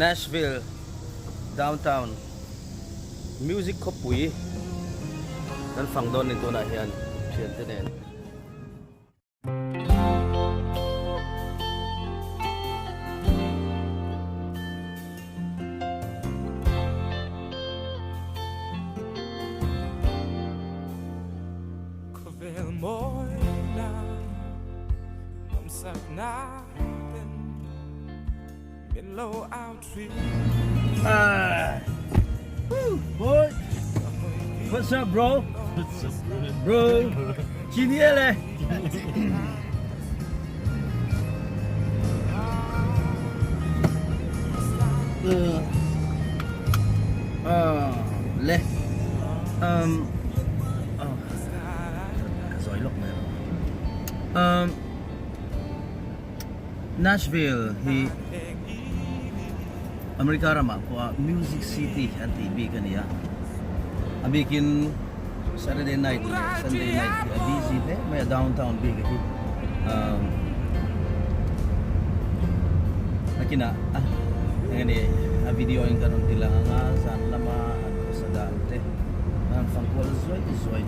Nashville downtown music ครบปุ๋ยนั่นฝั่งโดนในตัวไหนเฮียนเชียนเต้นเองBoy, what's up, bro? What's up, Bro, genial. Le. Rồi lúc này. Nashville hi Amerika rama ko music city anti big kaniya abikin Saturday night Sunday night busy pe may downtown big hi nakina ngani a video yung karon tila nga san lama ano sa dante ang fangkol zoy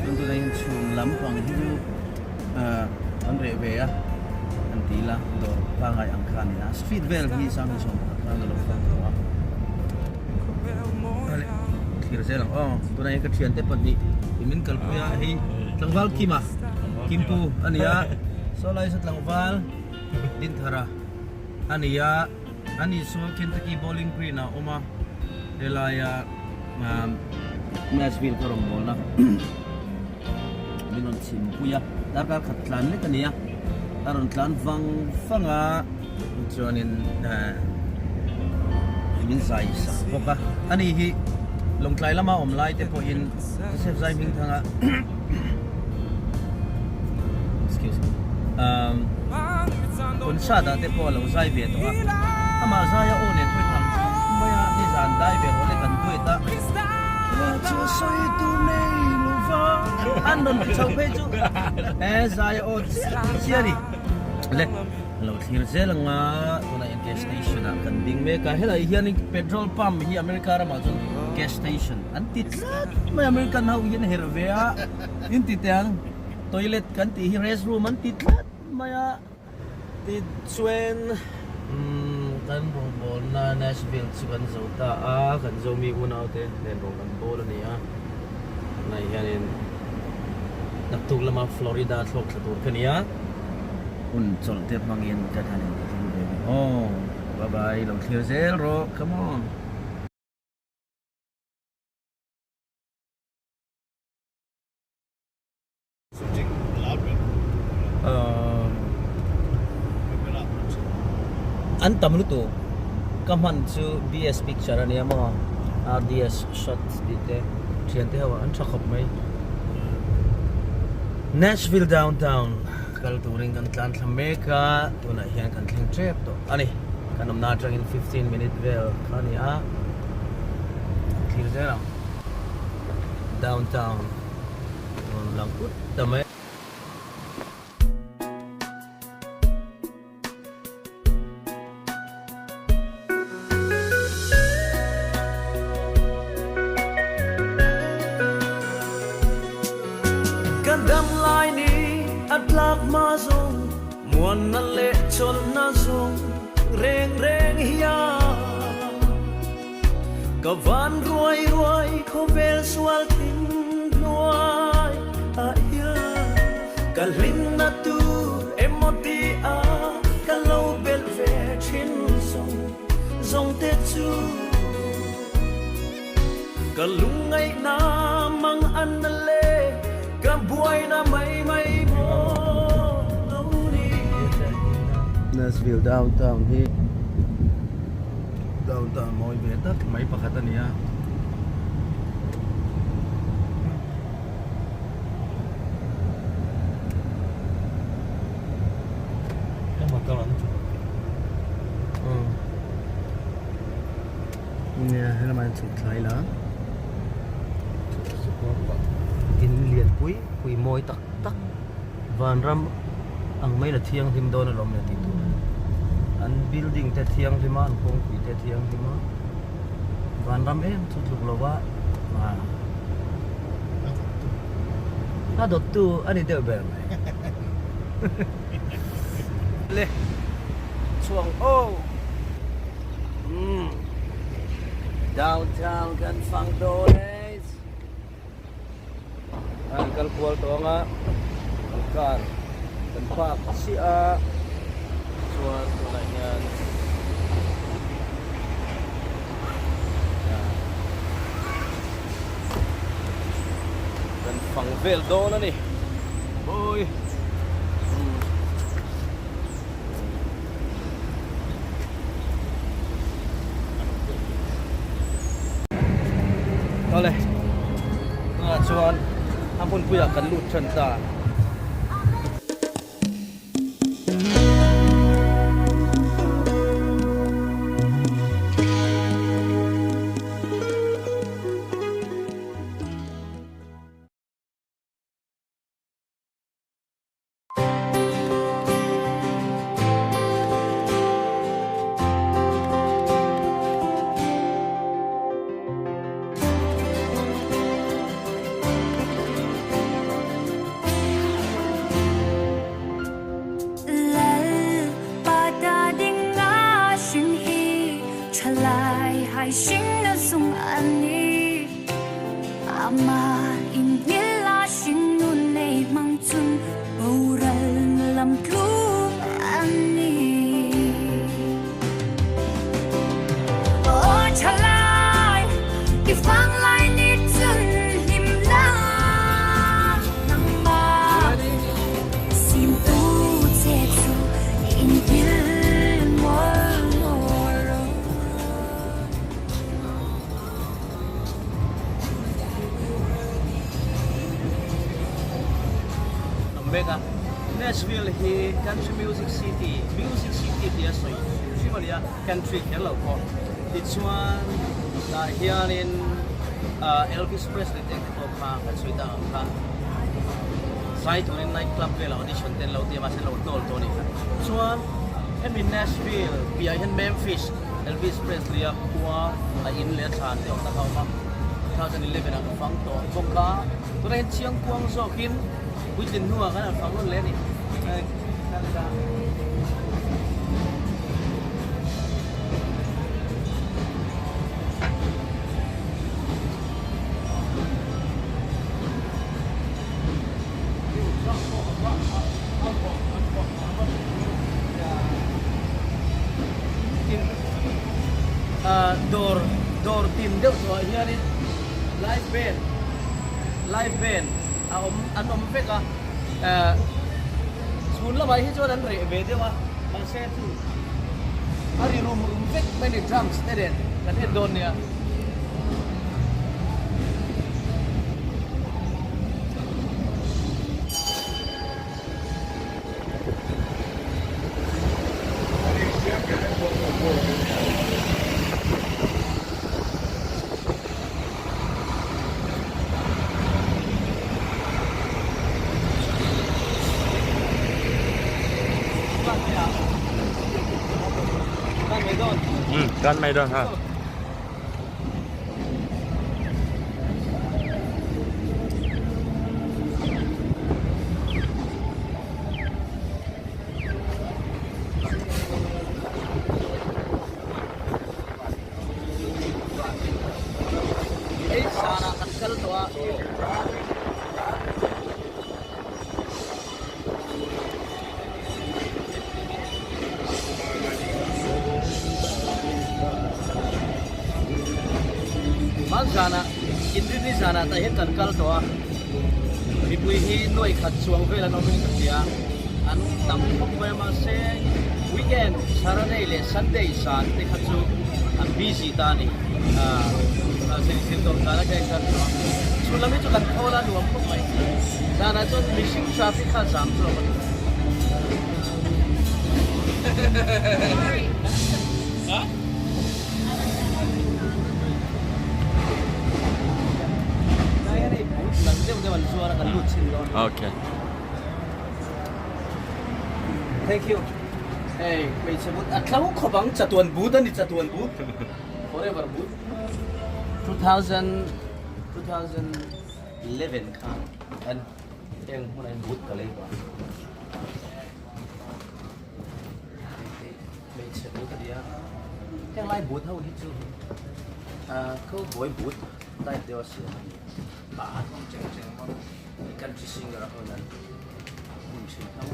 tunto na yung chung lam pang hiu andre be tila do pangay ang kanina street well hi sang song ang lo fang ko kira selang tunay ka triante pati imin kalpuya hi langwal kima kimpu aniya so lai sa langwal din thara aniya ani so Kentucky Bowling Green na uma delaya Nashville karong bola minon simpuya darkar khatlan le kaniya aron tlan fanga jonin min sai sa poka ani hi longtlai lama omlai te po in se zai ming thanga excuse me kun sa da te po lo zai ve to ama zaya o ne thoi tham maya ni zan dai ve ho le kan thoi ta cho soi tu nei lo va andon chau pe chu zaya o chiari le lo thir zel nga tuna in gas station a kan ding me ka hela hian petrol pump hi America ra ma chun gas station an titlat mai American hau yin hervea in titang toilet kan ti hi restroom an titlat maya ti chuen kan bol na Nashville chuan zota kan zo mi una te nen rong kan bol ni a nai hian naktuk lama Florida thlok thlatur kania chol tep mangin ka thanin bye bye long clear zero come on Shooting loud bit. an tamlu to kaman chu DS picture ani mo RDS shot dite thiante hawa an thakop mai Nashville downtown kal touring kan tlan thameka tuna hian kan thleng trip to ani kanom na tang in 15-minute vel khani a clear zero downtown lang put tamay Gandam lai ni at lak ma zong muan na le chol na zong reng hiya kavan ruai ko vel swal tin nuai a ya kalin na tu emoti a kalau bel ve chin zong te chu kalungai na mang an na le buhay na may mo Nashville downtown hi downtown mo ibeta may pakatan niya niya naman sa Thai lang in lian pui moi tak van ram ang may na thiang him do na lom na titu อัน building แต่เทียงที่มันคงคุยแต่เทียงที่มันวันรำเอ็มทุกลุกเราว่ามาถ้าดดตู้อันนี้เดือดแบบไหนเลยช่วงโอ้downtown กันฟังโดเลยกันควอลตัวงะกันภาคเสียส่วนอะไรเงี้ยกันฟังเวลโดนะนี่โอ้ยเอาเลยชวนทำคนคุยกันลุดชนตา心的送安妮，阿妈因你拉心路内忙中，偶然lâm thu安妮。哦，查来，一放来你真nim啦，能吧？心不接触，因因我。Nashville he country music city dia soi cuma dia country hello ko this one here in Elvis Presley te ko pa kan soi da ka sai to in night club vela audition ten lo dia masih lo tol to ni chuan in Nashville bia in Memphis Elvis Presley a kwa in le chan te ta ka ma 2011 ang fang to bongka to ren chiang kuang so kin Within who are going to follow Lenny. Door team đâu rồi here đi live band anh ông biết à xuống là bài hết cho anh rể về thế mà anh xe tu anh đi room biết mấy cái drums thế đấy cái hết đồn nè Gan mày đơn hả? sana tatkal tawh Sana indri sana ta he tatkal tawh ripui hi noi khat chuang vela no min dia anu tam khop ba ma se weekend Saturday le Sunday san te khat chu am busy ta ni sin dom sana kai khat sulami chu kan thola nuam khop mai sana chon missing traffic kha jam chu ha Okay. Thank you. Hey, may sabot. At lang ko bang chatuan budan ni chatuan bud. Forever bud. 2011 kan. An yang mulai bud kali ba. May sabot dia. Yang lai bud hau hitu. Khâu boy bud tai dia si. Ba không cheng cheng mo. Ikan fishing ra ho nan. Sing tau.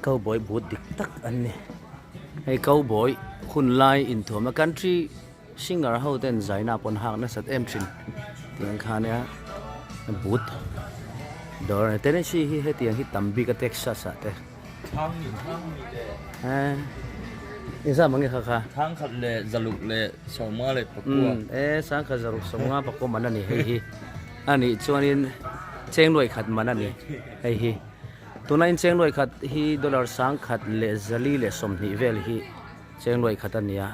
Cowboy bút dik tak anh nè. Hey cowboy khun lai in thua ma country singer ho ten zaina pon hang na sat em trin tiếng khan ya bút dor ne ten si hi he tiếng hi tambi ka Texas ate thang ni de ha isa mangi kha kha thang khat le zaluk le sawma le pakua sang kha zaru songa pa ko manani hei hi ani chuanin cheng loi khat manani hei hi tunain cheng loi khat hi dollar sang khat le zali le som ni vel hi cheng loi khat ania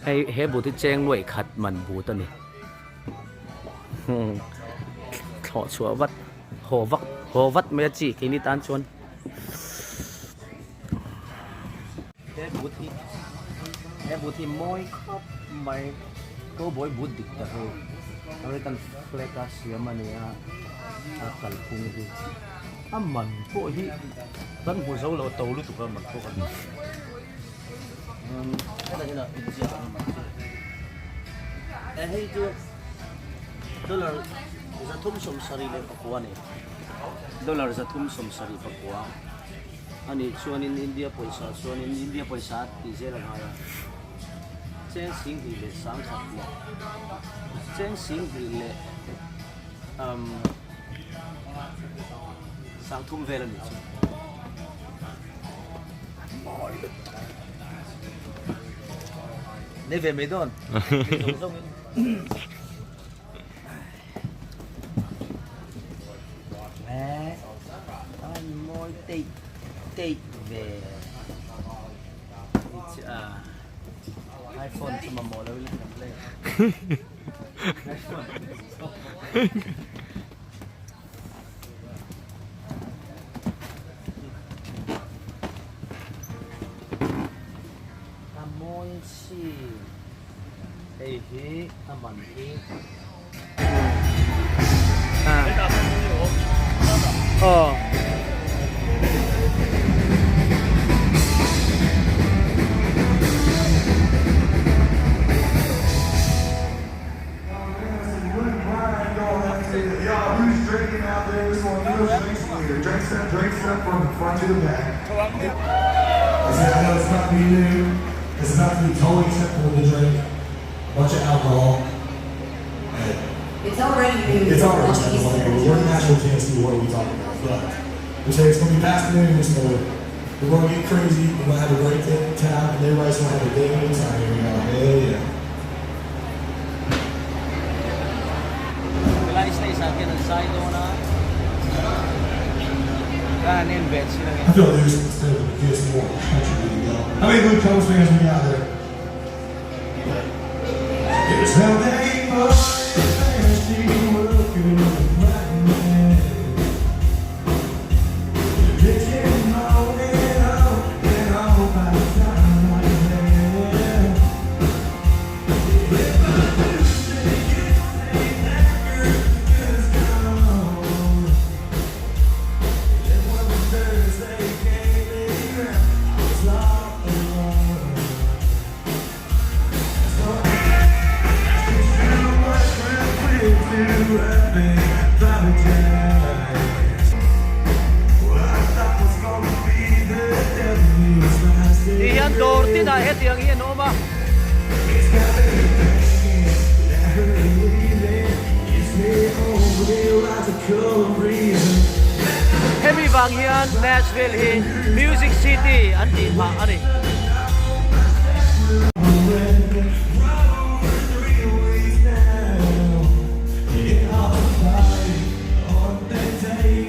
hei he bu ti cheng loi khat man bu ta ni thọ chua vắt hồ vắt me chi cái ni tan chuan he bu thi moi khop mai ko boy bud dik ta ho American flag ka siam ania kal phung hi man po hi tan hu zo lo to lu tu ka man po kan cái là India hey tu dollar za thum som sari le pakwa ni dollar za thum som sari pakwa ani chuanin India paisa ti je la ha cheng sing hi le sang khat le cheng sing hi le sang thum vel ni chu ne về mấy đồn mẹ anh môi tị tị về iPhone cuma mau lalu lên iPhone môi si đây hi aman hi Drinks up from the front to the back. I said, I know it's not to be new. It's not to be totally acceptable to drink a bunch of alcohol. It's already new. It's already acceptable. We're in Nashville, Tennessee. What are we talking about? But we say it's going to be past noon, so we're going to get crazy. We're going to have a great day in town, and everybody's going to have a day in time. Here we go. Hell yeah. I feel like there's instead of just more country to go. How many Blue Coast fans we got there? It's how they working on the black man. Picking all it out, and all by the time I have. If I do say you say that girl is gone. It was a Thursday, came in, I was locked alone. So I asked you what real quick to apologize. What I thought was gonna be the devil's last day. Lian door ti na he tiếng yên oma It's got me thinking that her leaving is me over there like a cold reason. heavy vang hian Nashville hi music city an ti ma ani Yeah, I'll fight on that day.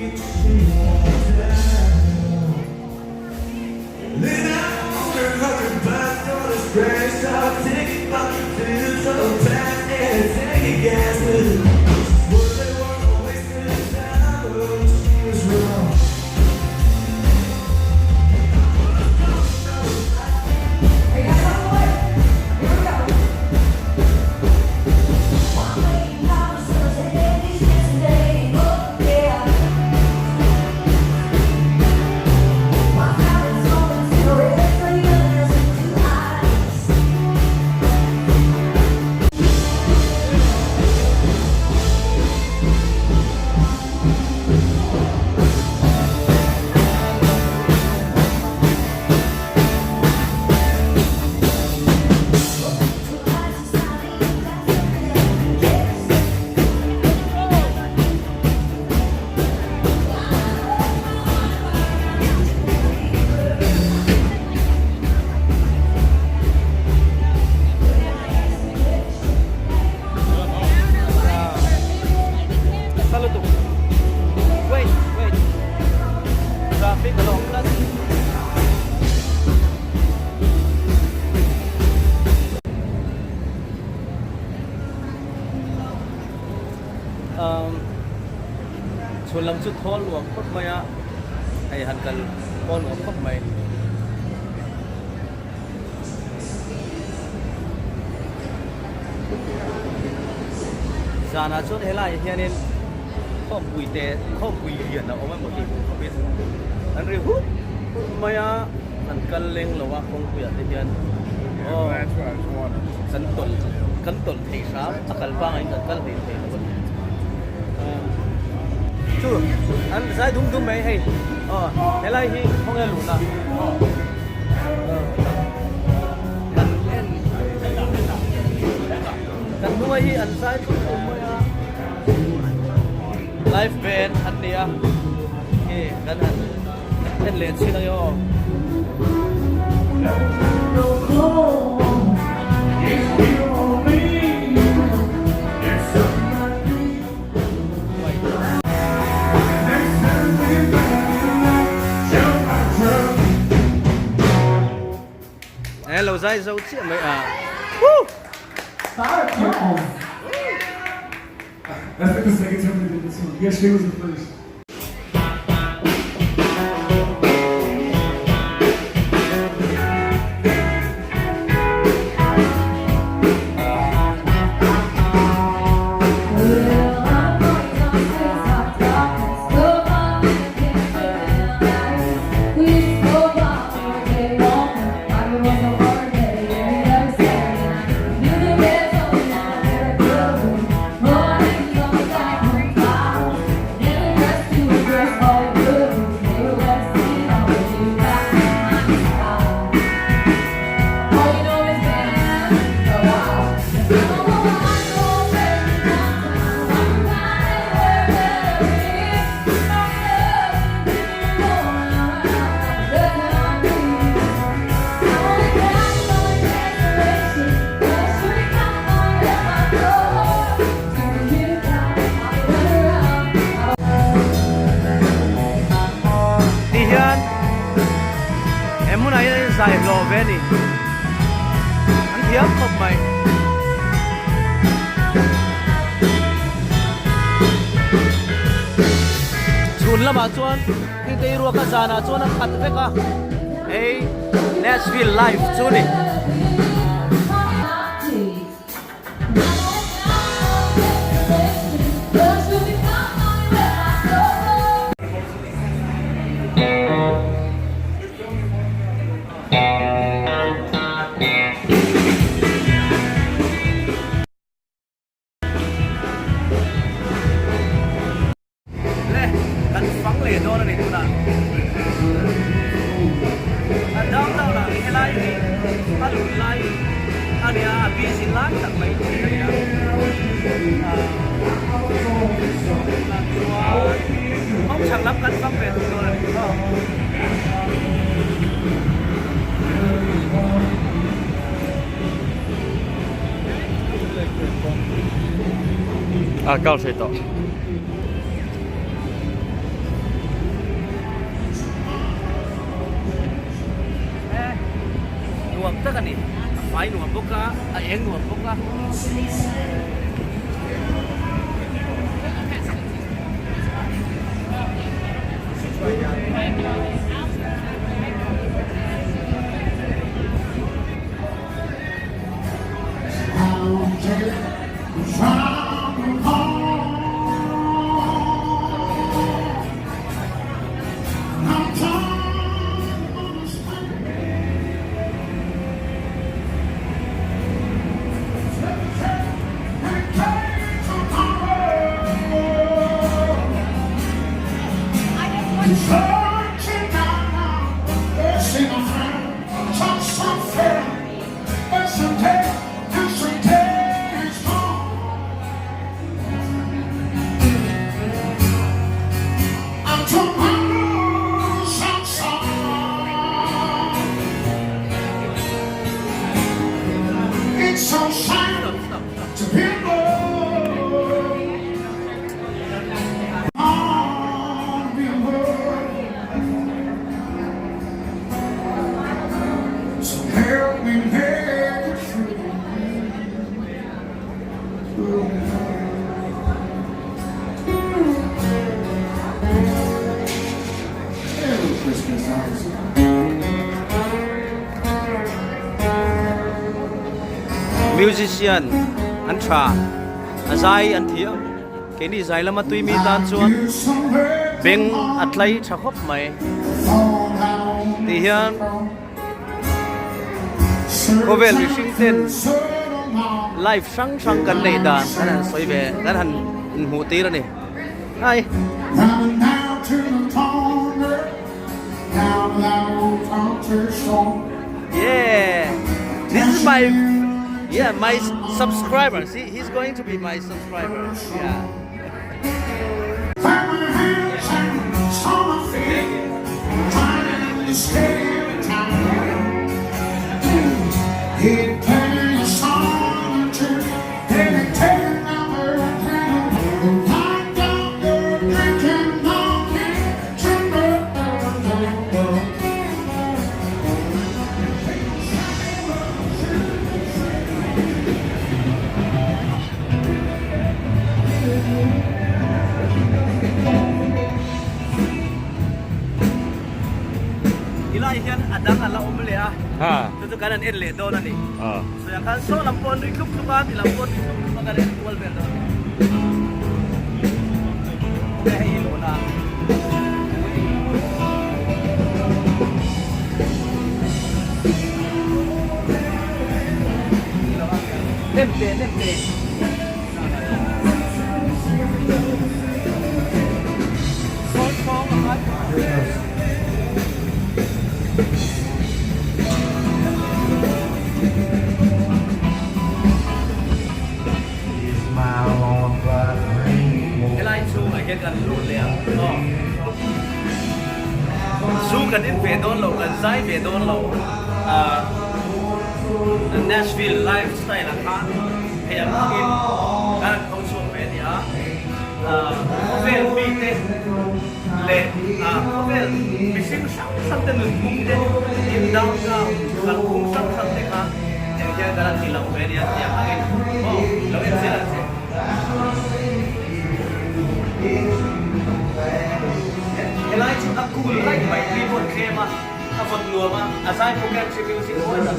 chút thol luộc khóc mày á hay hẳn cần con luộc khóc mày giờ là chút thế lại hiện nên không bùi tè không bùi hiền nào ông ấy một tí không biết anh riêng hút mày á hẳn cần lên làว่าkhông bùi thế hiện kan tol thei sa akal pa ngai kan kal thei thei chu an sai dum dum mai hey helai hi không nghe lũ na kan nuai hi an sai dum dum mai live band an dia ke kan an len sin ayo Hello, dây dâu chuyện mấy à? That's like the second time we did this one. Yesterday was the first. Em muốn nói dài lò về đi anh thiếp không mày chun la ma chuan khi tei ro ka jana chuan an khat veka ei Nashville live chu ni không chẳng lắm cân phong về rồi là đúng không? Cao sẽ tỏ. Nuam tất cả này, phải nuam bốc ra, em nuam bốc ra. musician an tra azai an thia ke ni zai lama tui mi tan chuan beng atlai tha khop mai ti hian kovel mishing ten live sang sang kan nei dan kan han soi ve kan han hu ti ra ni ai yeah, this is my subscriber. See, he's going to be my subscriber. Yeah. Hian adang ala umle ah. Tu kanan edle do na ni. So yang kan so lampon ni kluk klukan di lampon ni kluk klukan dari wall bel do. Dah ilo na. Nempe. Kan luôn liền, du kan in về đón lâu, kan zai về đón lâu, Nashville lifestyle là khác, hay là in, kan không xuống về thì có về bị thế, lệ, có về bị sinh sắp tới người cũng thế, in down cao, kan cũng sắp thế khác, yang dia kan chỉ làm về thì yang in, lâu in sẽ là gì? Elai chu aku like mai ni pon khema a fot nuama asai program che music hoida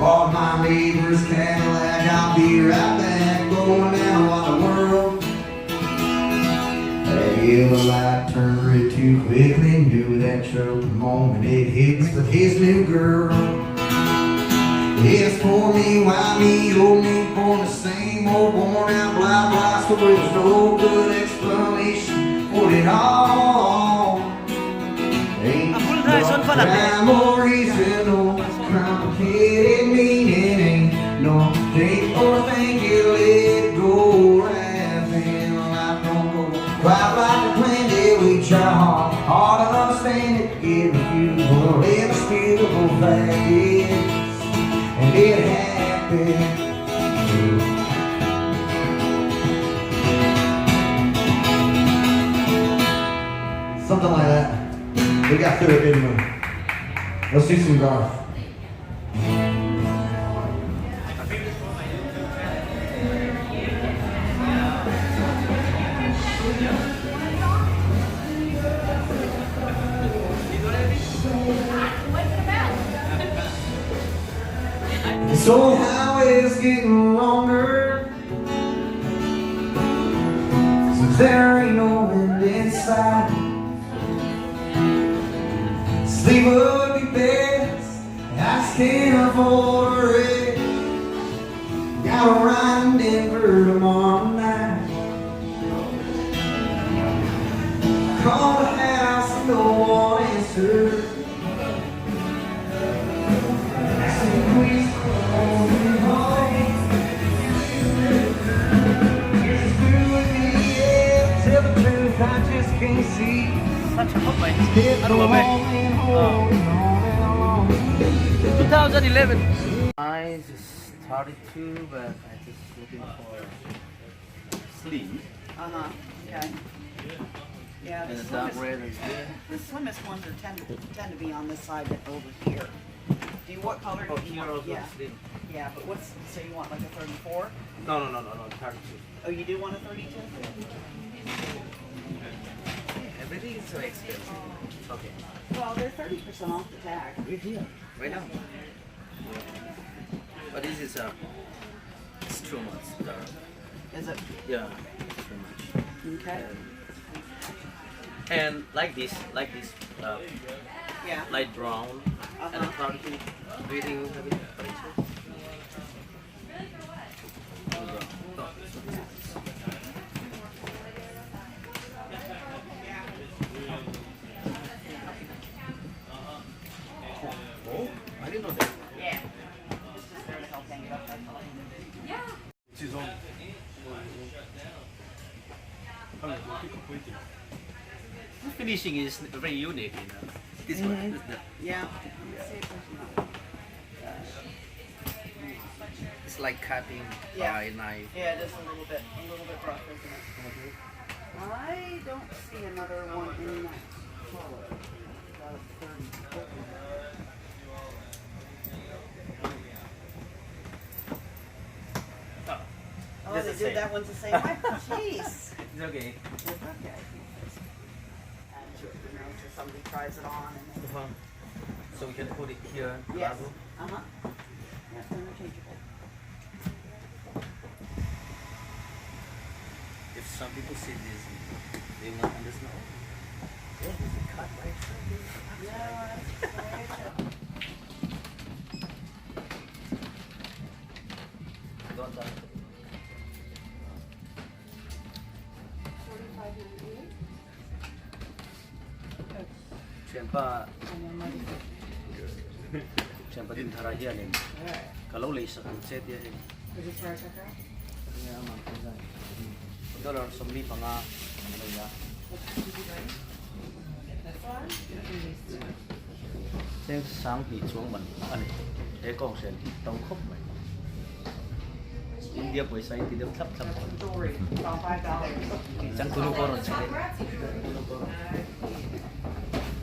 Bought my neighbor's Cadillac, I'll be right back, going down on the world. That yellow light turned red too quickly, knew that truck the moment it hits with his new girl. It's for me, why me, old me, born the same old worn out blah blah story. There's no good explanation for it all. Ain't no rhyme or reason, no complicated meaning, ain't no date or thing you let go. Laughing, life don't go quite like the plan that we try hard to understand it. Give a few more inexplicable facts. And it happened. Something like that. We got through it, didn't we? Let's do some golf. This old highway's getting longer, since there ain't no wind inside. Sleep would be best, I can't afford a rest. Gotta ride in Denver tomorrow night. Call the house and no one answered. I just can't see. Such a hot mate. 2011. Eyes is 32, but I just looking for sleeve. Okay. Yeah, And the dark red is there. the slimmest ones are tend to be on this side and over here. Do you what color? Oh, do you here want? also Yeah, sleeve. yeah, but what's so you want like a 34? No, 32. Oh, you do want a 32? Everything is so expensive. Okay. Well, they're 30% off the tag. We're here, right now. But this is it's too much. Is it? Yeah, it's too much. Okay. And like this, Yeah. light brown, and probably breathing a bit. Oh, I didn't know that. Yeah. It's just there to help hang it up. That's all. The finishing is very unique, you know. This one, isn't it? Yeah. It's like cutting Yeah. by knife. Yeah, it is a little bit rough, isn't it? I don't see another one in that color. About a 30. Oh, Just they the did same. that one's the same way? Jeez. It's okay. Okay. And you know, so somebody tries it on and then. So we can put it here. Yes. Basil. Yeah, interchangeable. If some people see this, they will not understand. Oh, this is cut right here. Yeah, that's Don't touch it. Siapa din tharahian ni. Kalau lesa kan set dia ni. Ya, mampu. Dollar somli panga ano ya. Xem sáng thì xuống mình anh để con sẽ tông khúc này. India buổi sáng thì được thấp thấp. jewelry. About $5. Chẳng tulu ko ron sa.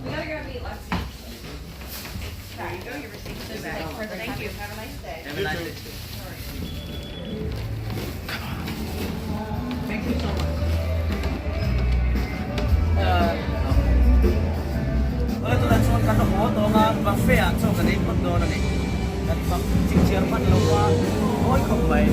We gotta go meet Lexi. There you go, your receipt is back. Thank you, have a nice day. Have a nice day. Thank you so much. Oleh tu dan soal kata foto nga buffet so kan ikut do na ni. Dan pag chichir man lo wa oi không bay.